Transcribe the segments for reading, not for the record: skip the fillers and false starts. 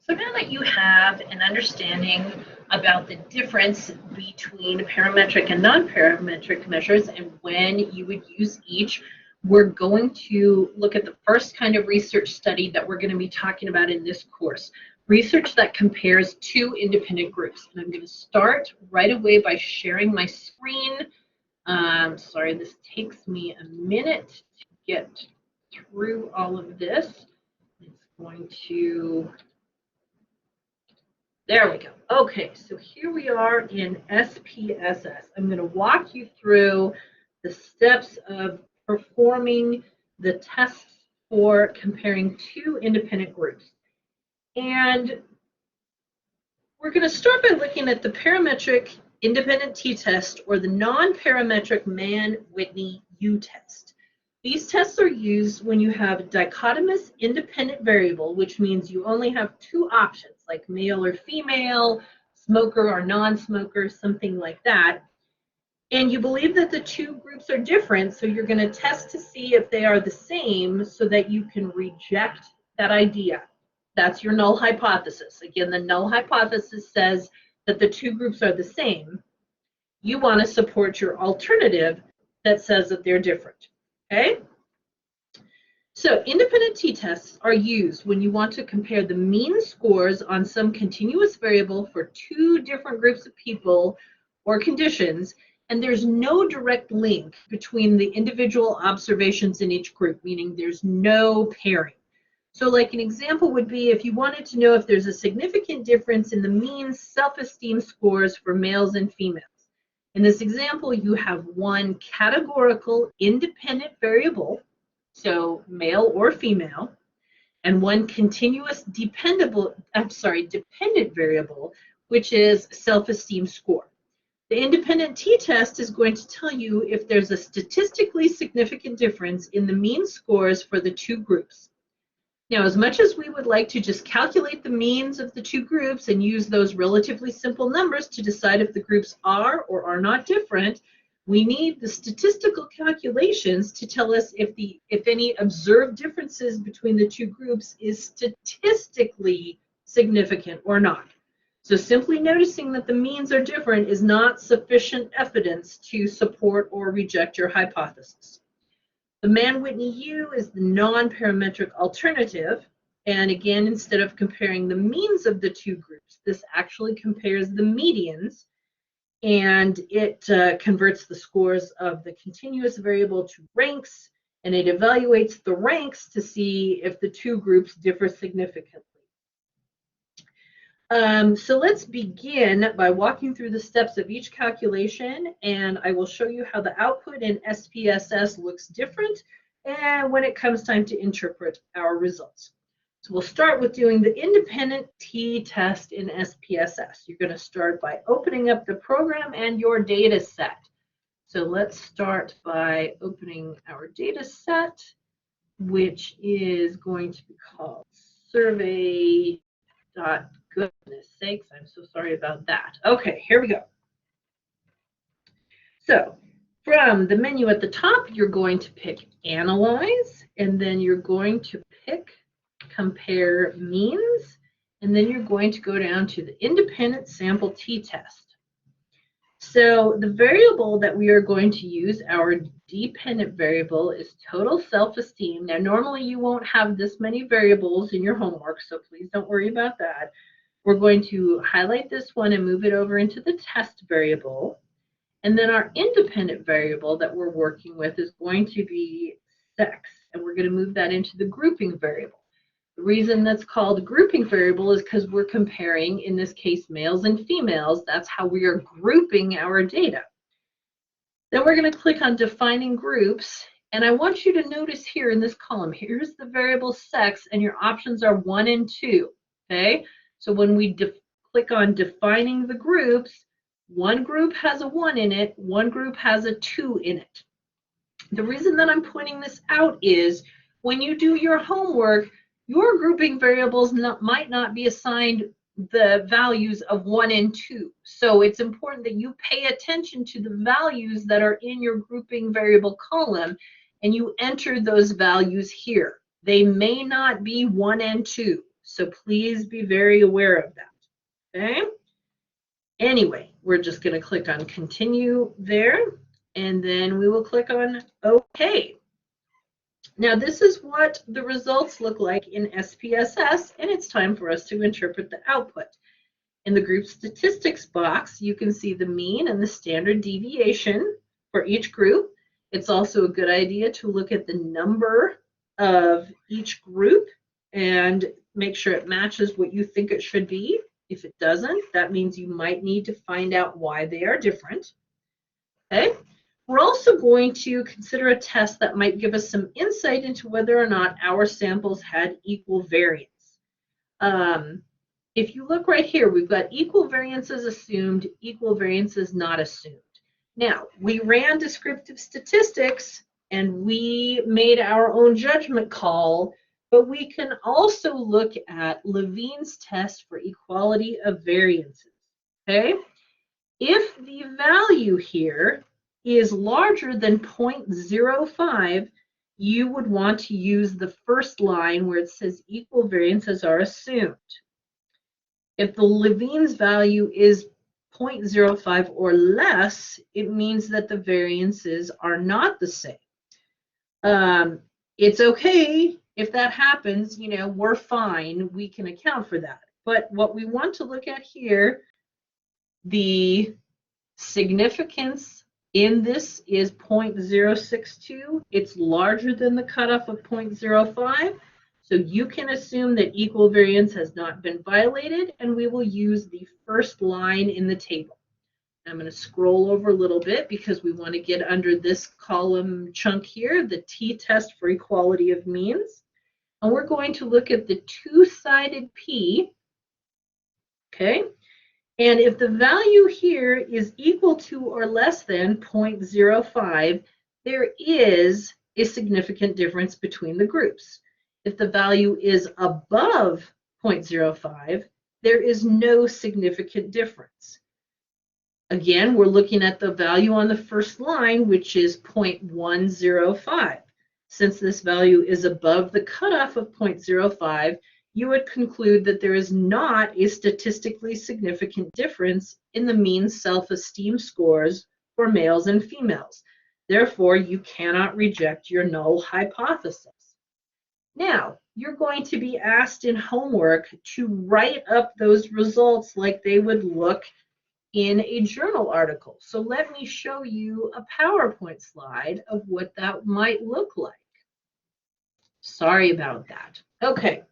So now that you have an understanding about the difference between parametric and non-parametric measures and when you would use each, we're going to look at the first kind of research study that we're going to be talking about in this course. Research that compares two independent groups. And I'm going to start right away by sharing my screen. Sorry, this takes me a minute to get through all of this. It's going to... There we go. Okay, so here we are in SPSS. I'm going to walk you through the steps of performing the tests for comparing two independent groups. And we're going to start by looking at the parametric independent t-test or the non-parametric Mann-Whitney U-test. These tests are used when you have a dichotomous independent variable, which means you only have two options, like male or female, smoker or non-smoker, something like that. And you believe that the two groups are different, so you're going to test to see if they are the same so that you can reject that idea. That's your null hypothesis. Again, the null hypothesis says that the two groups are the same. You want to support your alternative that says that they're different. Okay? So independent t-tests are used when you want to compare the mean scores on some continuous variable for two different groups of people or conditions, and there's no direct link between the individual observations in each group, meaning there's no pairing. So like an example would be if you wanted to know if there's a significant difference in the mean self-esteem scores for males and females. In this example, you have one categorical independent variable, so male or female, and one continuous dependent variable, which is self-esteem score. The independent t-test is going to tell you if there's a statistically significant difference in the mean scores for the two groups. Now, as much as we would like to just calculate the means of the two groups and use those relatively simple numbers to decide if the groups are or are not different, we need the statistical calculations to tell us if any observed differences between the two groups is statistically significant or not. So simply noticing that the means are different is not sufficient evidence to support or reject your hypothesis. The Mann-Whitney U is the non-parametric alternative. And again, instead of comparing the means of the two groups, this actually compares the medians, and it converts the scores of the continuous variable to ranks, and it evaluates the ranks to see if the two groups differ significantly. So let's begin by walking through the steps of each calculation, and I will show you how the output in SPSS looks different and when it comes time to interpret our results. So we'll start with doing the independent t-test in SPSS. You're going to start by opening up the program and your data set. So let's start by opening our data set, which is going to be called survey. Goodness sakes, I'm so sorry about that. Okay, here we go. So from the menu at the top, you're going to pick Analyze, and then you're going to pick Compare Means, and then you're going to go down to the Independent Sample t-test. So the variable that we are going to use, our dependent variable, is total self-esteem. Now, normally you won't have this many variables in your homework, so please don't worry about that. We're going to highlight this one and move it over into the test variable. And then our independent variable that we're working with is going to be sex, and we're going to move that into the grouping variable. The reason that's called grouping variable is because we're comparing, in this case, males and females. That's how we are grouping our data. Then we're going to click on defining groups, and I want you to notice here in this column, here's the variable sex, and your options are 1 and 2. Okay, so when we click on defining the groups, one group has a 1 in it, one group has a 2 in it. The reason that I'm pointing this out is when you do your homework, your grouping variables might not be assigned the values of 1 and 2. So it's important that you pay attention to the values that are in your grouping variable column, and you enter those values here. They may not be 1 and 2. So please be very aware of that. Okay? Anyway, we're just going to click on continue there, and then we will click on OK. Now this is what the results look like in SPSS, and it's time for us to interpret the output. In the group statistics box, you can see the mean and the standard deviation for each group. It's also a good idea to look at the number of each group and make sure it matches what you think it should be. If it doesn't, that means you might need to find out why they are different. Okay. We're also going to consider a test that might give us some insight into whether or not our samples had equal variance. If you look right here, we've got equal variances assumed, equal variances not assumed. Now, we ran descriptive statistics and we made our own judgment call, but we can also look at Levine's test for equality of variances. Okay? If the value here is larger than 0.05, you would want to use the first line where it says equal variances are assumed. If the Levine's value is 0.05 or less, it means that the variances are not the same. It's okay if that happens, you know, we're fine, we can account for that. But what we want to look at here, the significance in this is 0.062. It's larger than the cutoff of 0.05. So you can assume that equal variance has not been violated, and we will use the first line in the table. I'm going to scroll over a little bit because we want to get under this column chunk here, the t-test for equality of means. And we're going to look at the two-sided p, okay? And if the value here is equal to or less than 0.05, there is a significant difference between the groups. If the value is above 0.05, there is no significant difference. Again, we're looking at the value on the first line, which is 0.105. Since this value is above the cutoff of 0.05, you would conclude that there is not a statistically significant difference in the mean self-esteem scores for males and females. Therefore, you cannot reject your null hypothesis. Now, you're going to be asked in homework to write up those results like they would look in a journal article. So let me show you a PowerPoint slide of what that might look like. Sorry about that. Okay.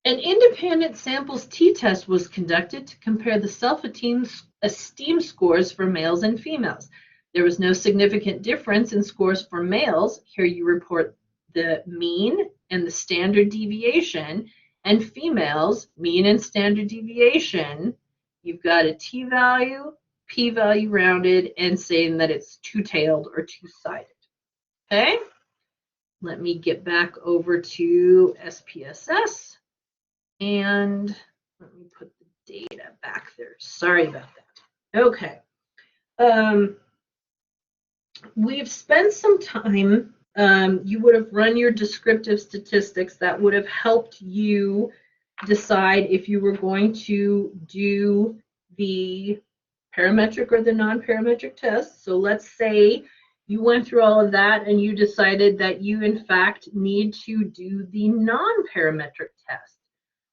An independent samples t-test was conducted to compare the self-esteem scores for males and females. There was no significant difference in scores for males. Here you report the mean and the standard deviation, and females, mean and standard deviation, you've got a t-value, p-value rounded, and saying that it's two-tailed or two-sided. Okay? Let me get back over to SPSS. And let me put the data back there. Sorry about that. Okay. We've spent some time, you would have run your descriptive statistics that would have helped you decide if you were going to do the parametric or the non-parametric test. So let's say you went through all of that and you decided that you in fact need to do the non-parametric test,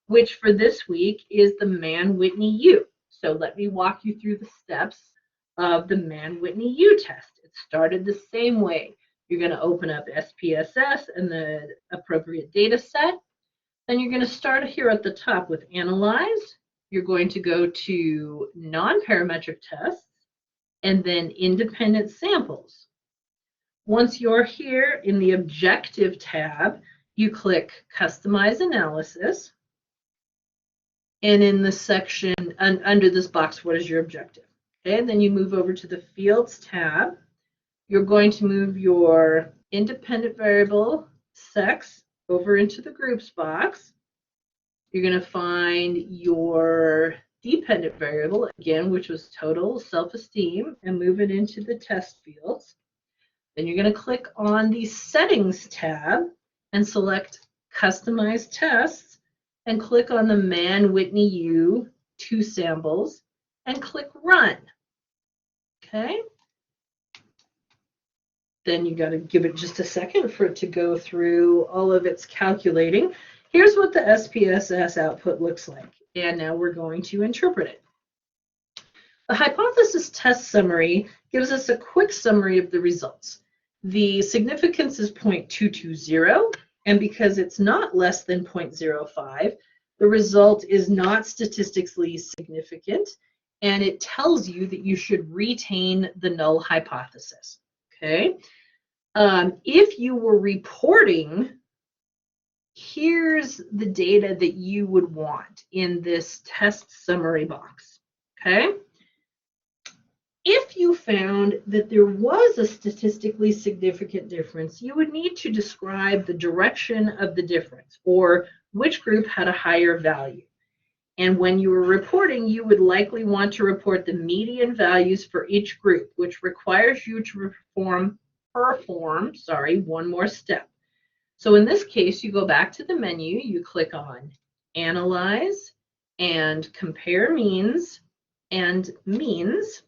which for this week is the Mann-Whitney-U. So let me walk you through the steps of the Mann-Whitney-U test. It started the same way. You're going to open up SPSS and the appropriate data set. Then you're going to start here at the top with Analyze. You're going to go to Non-Parametric Tests and then Independent Samples. Once you're here in the Objective tab, you click Customize Analysis. And in the section under this box, what is your objective? Okay, then you move over to the Fields tab. You're going to move your independent variable sex over into the Groups box. You're going to find your dependent variable, again, which was total self-esteem, and move it into the test fields. Then you're going to click on the Settings tab and select Customize Tests. and click on the Mann-Whitney-U 2 samples and click Run. Okay. Then you got to give it just a second for it to go through all of its calculating. Here's what the SPSS output looks like. And now we're going to interpret it. The hypothesis test summary gives us a quick summary of the results. The significance is 0.220, and because it's not less than 0.05, the result is not statistically significant, and it tells you that you should retain the null hypothesis. Okay. If you were reporting, here's the data that you would want in this test summary box. Okay. If you found that there was a statistically significant difference, you would need to describe the direction of the difference, or which group had a higher value. And when you were reporting, you would likely want to report the median values for each group, which requires you to perform one more step. So in this case, you go back to the menu, you click on Analyze and Compare Means and Means.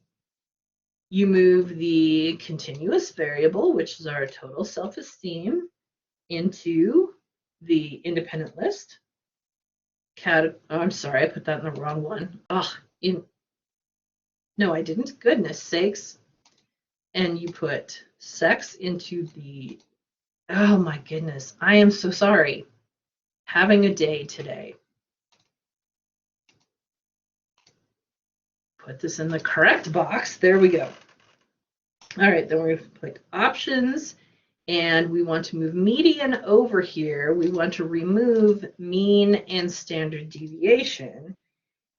You move the continuous variable, which is our total self-esteem, into the independent list. I'm sorry, I put that in the wrong one. No, I didn't. Goodness sakes. And you put sex into the, oh my goodness, I am so sorry. Having a day today. Put this in the correct box. There we go. All right, then we're going to click Options, and we want to move median over here. We want to remove mean and standard deviation,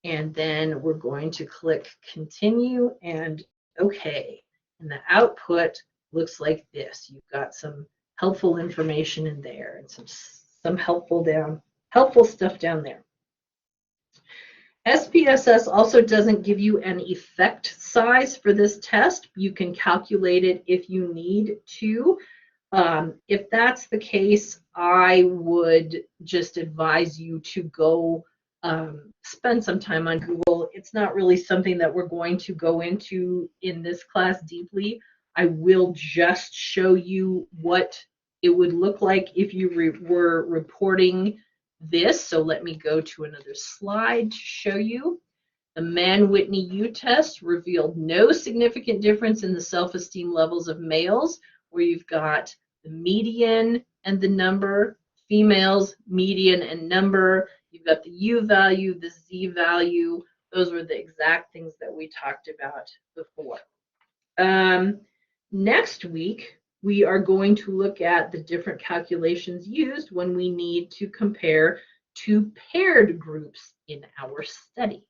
and then we're going to click Continue and OK. And the output looks like this. You've got some helpful information in there and some helpful stuff down there. SPSS also doesn't give you an effect size for this test. You can calculate it if you need to. If that's the case, I would just advise you to go spend some time on Google. It's not really something that we're going to go into in this class deeply. I will just show you what it would look like if you were reporting this. So let me go to another slide to show you. The Mann-Whitney-U test revealed no significant difference in the self-esteem levels of males, where you've got the median and the number, females, median and number. You've got the U value, the Z value. Those were the exact things that we talked about before. Next week, we are going to look at the different calculations used when we need to compare two paired groups in our study.